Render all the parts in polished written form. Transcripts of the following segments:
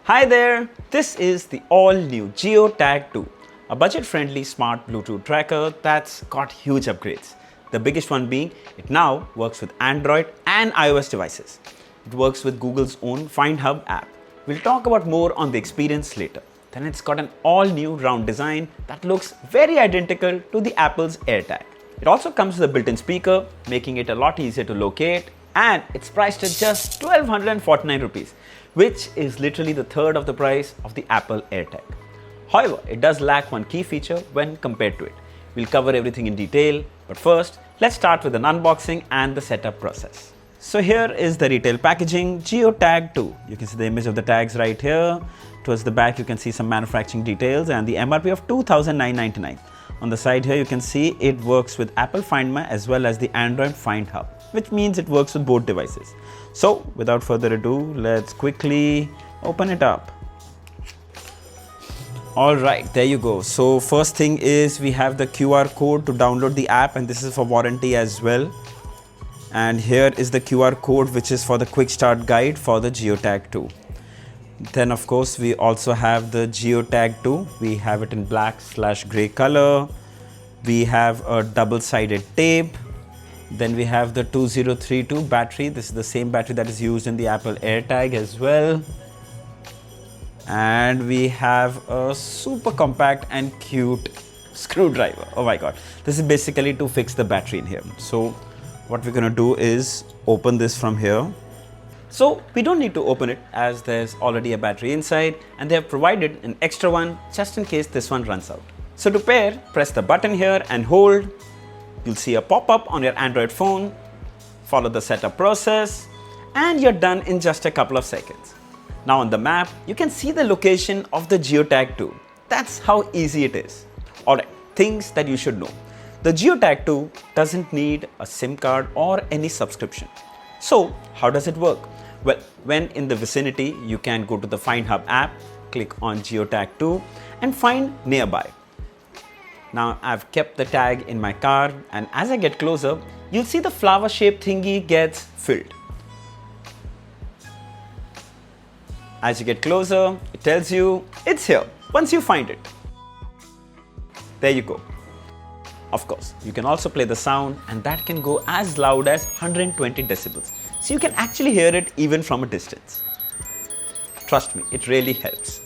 Hi there, this is the all-new JioTag 2, a budget-friendly smart Bluetooth tracker that's got huge upgrades. The biggest one being, it now works with Android and iOS devices. It works with Google's own Find Hub app. We'll talk about more on the experience later. Then it's got an all-new round design that looks very identical to the Apple's AirTag. It also comes with a built-in speaker, making it a lot easier to locate, and it's priced at just 1249 rupees, which is literally the third of the price of the Apple AirTag. However, it does lack one key feature when compared to it. We'll cover everything in detail, but first, let's start with an unboxing and the setup process. So here is the retail packaging, JioTag 2. You can see the image of the tags right here. Towards the back, you can see some manufacturing details and the MRP of 2,999. On the side here, you can see it works with Apple Find My as well as the Android Find Hub, which means it works with both devices. So without further ado, let's quickly open it up. All right, there you go. So first thing is we have the QR code to download the app, and this is for warranty as well. And here is the QR code, which is for the quick start guide for the JioTag 2. Then of course we also have the JioTag 2. We have it in black/grey color. We have a double-sided tape. Then we have the 2032 battery. This is the same battery that is used in the Apple AirTag as well. And we have a super compact and cute screwdriver. Oh my god. This is basically to fix the battery in here. So what we're gonna do is open this from here. So we don't need to open it as there's already a battery inside, and they have provided an extra one just in case this one runs out. So to pair, press the button here and hold. You'll see a pop-up on your Android phone. Follow the setup process and you're done in just a couple of seconds. Now on the map, you can see the location of the JioTag 2. That's how easy it is. Alright, things that you should know. The JioTag 2 doesn't need a SIM card or any subscription. So how does it work? Well, when in the vicinity, you can go to the Find Hub app, click on JioTag 2 and find nearby. Now I've kept the tag in my car, and as I get closer, you'll see the flower shaped thingy gets filled. As you get closer, it tells you it's here once you find it. There you go. Of course, you can also play the sound, and that can go as loud as 120 decibels. So you can actually hear it even from a distance. Trust me, it really helps.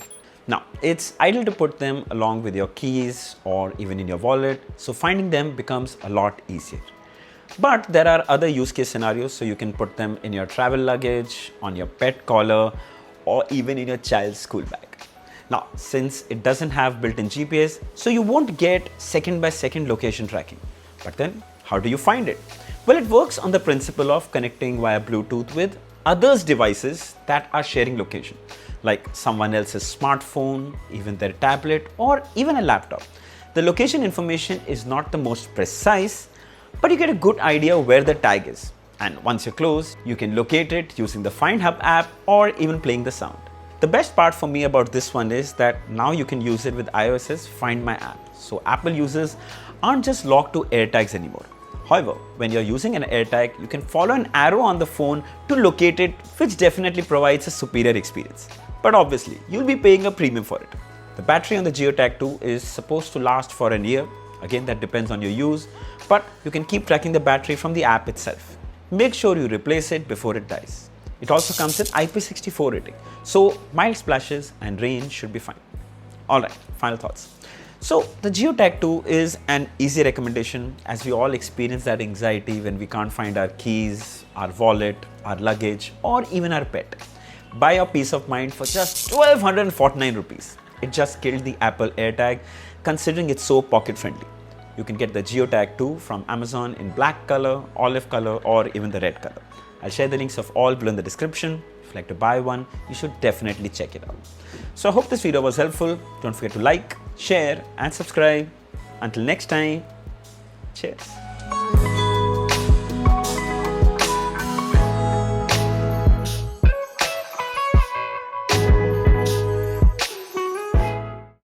Now, it's ideal to put them along with your keys or even in your wallet, so finding them becomes a lot easier. But there are other use case scenarios, so you can put them in your travel luggage, on your pet collar, or even in your child's school bag. Now, since it doesn't have built-in GPS, so you won't get second-by-second location tracking. But then, how do you find it? Well, it works on the principle of connecting via Bluetooth with others' devices that are sharing location, like someone else's smartphone, even their tablet, or even a laptop. The location information is not the most precise, but you get a good idea where the tag is. And once you're close, you can locate it using the Find Hub app or even playing the sound. The best part for me about this one is that now you can use it with iOS's Find My app. So Apple users aren't just locked to AirTags anymore. However, when you're using an AirTag, you can follow an arrow on the phone to locate it, which definitely provides a superior experience. But obviously, you'll be paying a premium for it. The battery on the JioTag 2 is supposed to last for a year. Again, that depends on your use, but you can keep tracking the battery from the app itself. Make sure you replace it before it dies. It also comes with IP64 rating, so mild splashes and rain should be fine. Alright, final thoughts. So the JioTag 2 is an easy recommendation, as we all experience that anxiety when we can't find our keys, our wallet, our luggage, or even our pet. Buy your peace of mind for just 1249 rupees. It just killed the Apple AirTag, considering it's so pocket friendly. You can get the JioTag 2 from Amazon in black color, olive color, or even the red color. I'll share the links of all below in the description. If you'd like to buy one, you should definitely check it out. So I hope this video was helpful. Don't forget to like, share and subscribe. Until next time, cheers.